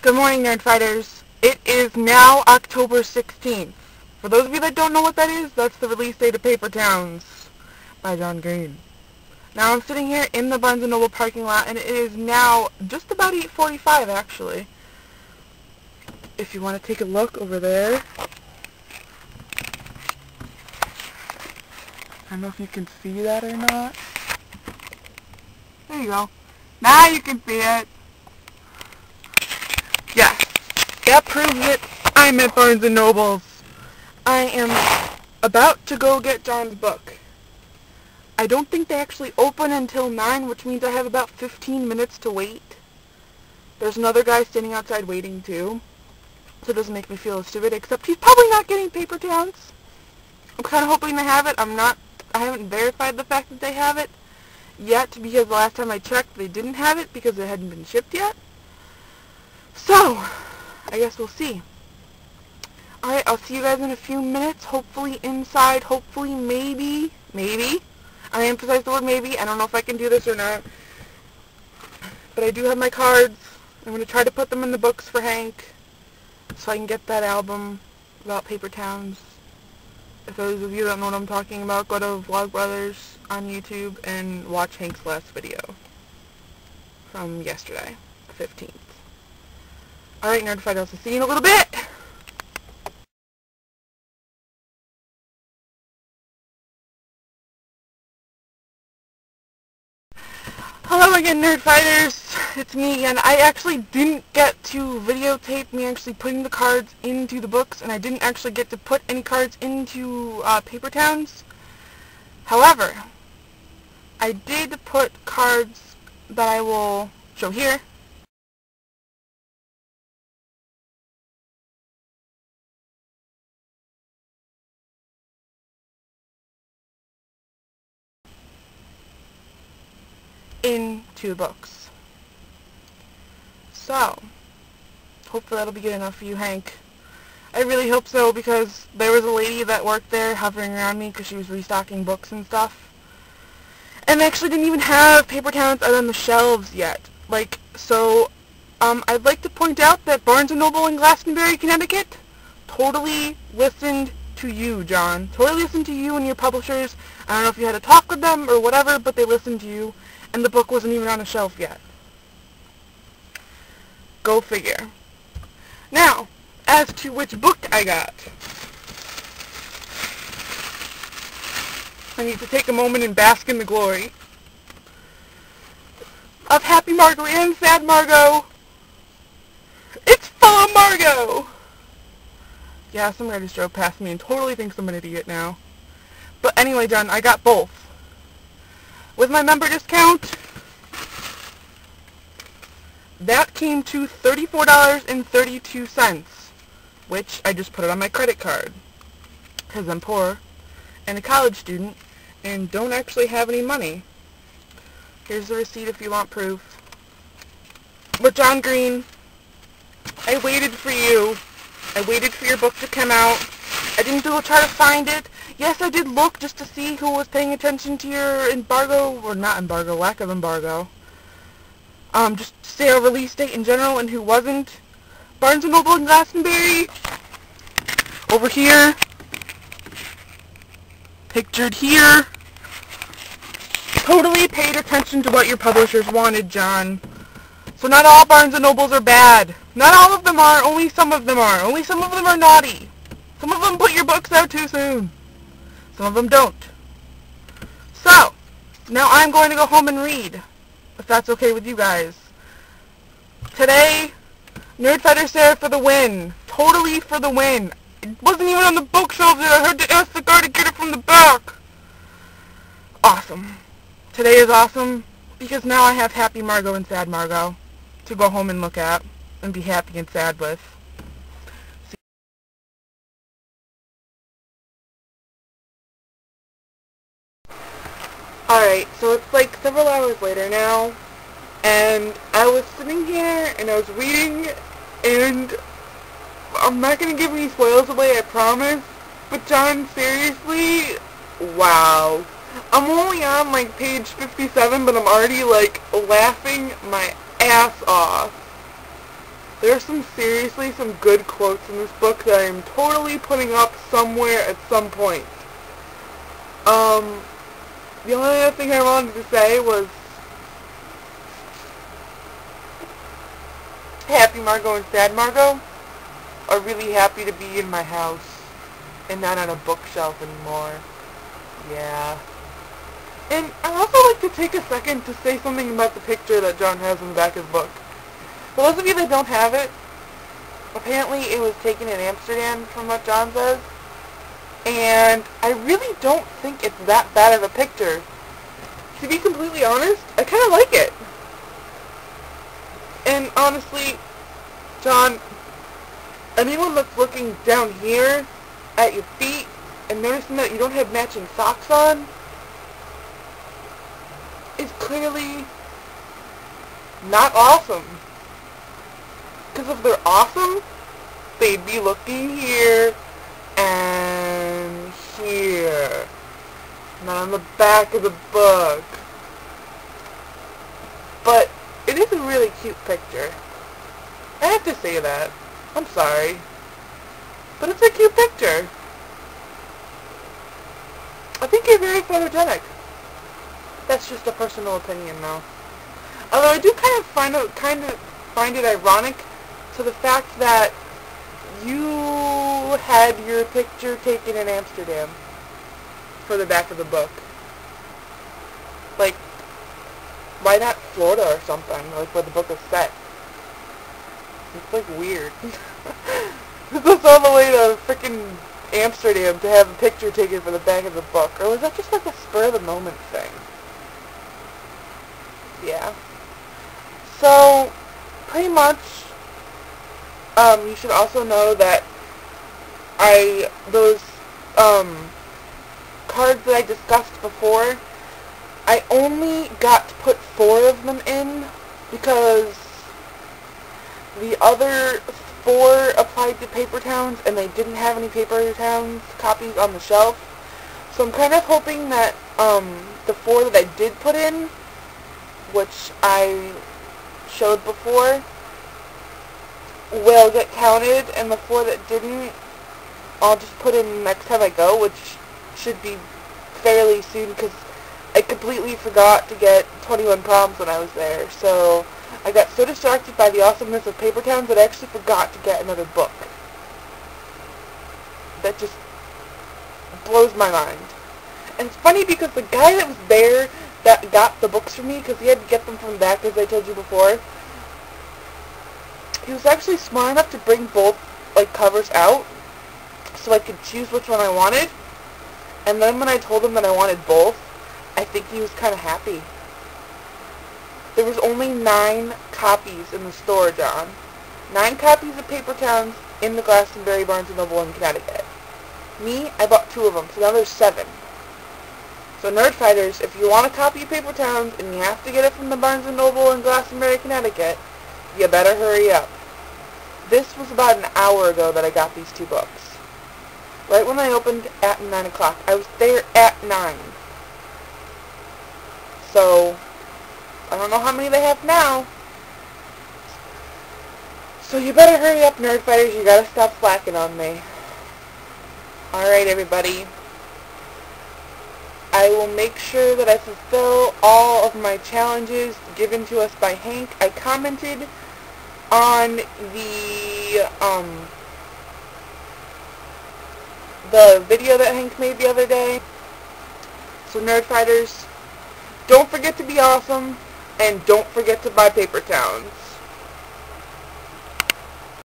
Good morning, Nerd Fighters. It is now October 16th. For those of you that don't know what that is, that's the release date of Paper Towns by John Green. Now I'm sitting here in the Barnes & Noble parking lot, and it is now just about 8:45 actually. If you want to take a look over there. I don't know if you can see that or not. There you go. Now you can see it. Yes, that proves it. I'm at Barnes & Noble's. I am about to go get John's book. I don't think they actually open until 9, which means I have about 15 minutes to wait. There's another guy standing outside waiting too, so it doesn't make me feel stupid, except he's probably not getting Paper Towns. I'm kind of hoping they have it. I haven't verified the fact that they have it yet, because the last time I checked they didn't have it because it hadn't been shipped yet. So, I guess we'll see. Alright, I'll see you guys in a few minutes, hopefully inside, hopefully maybe. I emphasize the word maybe. I don't know if I can do this or not. But I do have my cards. I'm going to try to put them in the books for Hank, so I can get that album about Paper Towns. If those of you that know what I'm talking about, go to Vlogbrothers on YouTube and watch Hank's last video from yesterday, the 15th. Alright, Nerd Fighters, I'll see you in a little bit! Hello again, Nerd Fighters! It's me again. I actually didn't get to videotape me actually putting the cards into the books, and I didn't actually get to put any cards into Paper Towns. However, I did put cards that I will show here. Into the books. So, hopefully that'll be good enough for you, Hank. I really hope so, because there was a lady that worked there hovering around me because she was restocking books and stuff. And they actually didn't even have Paper Towns out on the shelves yet. I'd like to point out that Barnes & Noble in Glastonbury, Connecticut totally listened to you, John. Totally listened to you and your publishers. I don't know if you had a talk with them or whatever, but they listened to you. And the book wasn't even on a shelf yet. Go figure. Now, as to which book I got. I need to take a moment and bask in the glory of Happy Margot and Sad Margot. It's full of Margot! Yeah, some guy just drove past me and totally thinks I'm an idiot now. But anyway, John, I got both. With my member discount, that came to $34.32, which I just put it on my credit card, because I'm poor and a college student and don't actually have any money. Here's the receipt if you want proof. But John Green, I waited for you. I waited for your book to come out. I didn't go try to find it. Yes, I did look just to see who was paying attention to your embargo, or not embargo, lack of embargo. Just sale release date in general and who wasn't. Barnes & Noble in Glastonbury. Over here. Pictured here. Totally paid attention to what your publishers wanted, John. So not all Barnes & Nobles are bad. Not all of them are, only some of them are. Only some of them are naughty. Some of them put your books out too soon. Some of them don't. So, now I'm going to go home and read, if that's okay with you guys. Today, Nerd Fighter Sarah for the win. Totally for the win. It wasn't even on the bookshelves yet. I had to ask the guy to get it from the back. Awesome. Today is awesome, because now I have Happy Margot and Sad Margot to go home and look at, and be happy and sad with. Alright, so it's like several hours later now, and I was sitting here, and I was reading, and I'm not going to give any spoilers away, I promise, but John, seriously, wow. I'm only on, like, page 57, but I'm already, like, laughing my ass off. There's seriously some good quotes in this book that I am totally putting up somewhere at some point. The only other thing I wanted to say was Happy Margot and Sad Margot are really happy to be in my house and not on a bookshelf anymore. Yeah. And I'd also like to take a second to say something about the picture that John has in the back of the book. For those of you that don't have it, apparently it was taken in Amsterdam from what John says, and I really don't think it's that bad of a picture. To be completely honest, I kind of like it. And honestly, John, anyone that's looking down here at your feet and noticing that you don't have matching socks on is clearly not awesome. Because if they're awesome, they'd be looking here and here, not on the back of the book. But it is a really cute picture. I have to say that. I'm sorry. But it's a cute picture. I think you're very photogenic. That's just a personal opinion, though. Although I do kind of find it ironic to the fact that you had your picture taken in Amsterdam for the back of the book. Like, why not Florida or something, like where the book is set? It's like weird. This is all the way to frickin' Amsterdam to have a picture taken for the back of the book. Or was that just like a spur of the moment thing? Yeah. So, pretty much, you should also know that those cards that I discussed before, I only got to put 4 of them in because the other 4 applied to Paper Towns and they didn't have any Paper Towns copies on the shelf. So I'm kind of hoping that the 4 that I did put in, which I showed before, will get counted, and the 4 that didn't, I'll just put in next time I go, which should be fairly soon because I completely forgot to get 21 Problems when I was there. So I got so distracted by the awesomeness of Paper Towns that I actually forgot to get another book. That just blows my mind. And it's funny because the guy that was there that got the books for me, because he had to get them from the back, as I told you before, he was actually smart enough to bring both, like, covers out so I could choose which one I wanted. And then when I told him that I wanted both, I think he was kind of happy. There was only 9 copies in the store, John. 9 copies of Paper Towns in the Glastonbury Barnes & Noble in Connecticut. Me, I bought 2 of them, so now there's 7. So Nerdfighters, if you want a copy of Paper Towns and you have to get it from the Barnes & Noble in Glastonbury, Connecticut, you better hurry up. This was about an hour ago that I got these 2 books. Right when I opened at 9 o'clock. I was there at 9. So, I don't know how many they have now. So you better hurry up, Nerdfighters. You gotta stop slacking on me. Alright, everybody. I will make sure that I fulfill all of my challenges given to us by Hank. I commented on the video that Hank made the other day. So Nerdfighters, don't forget to be awesome, and don't forget to buy Paper Towns.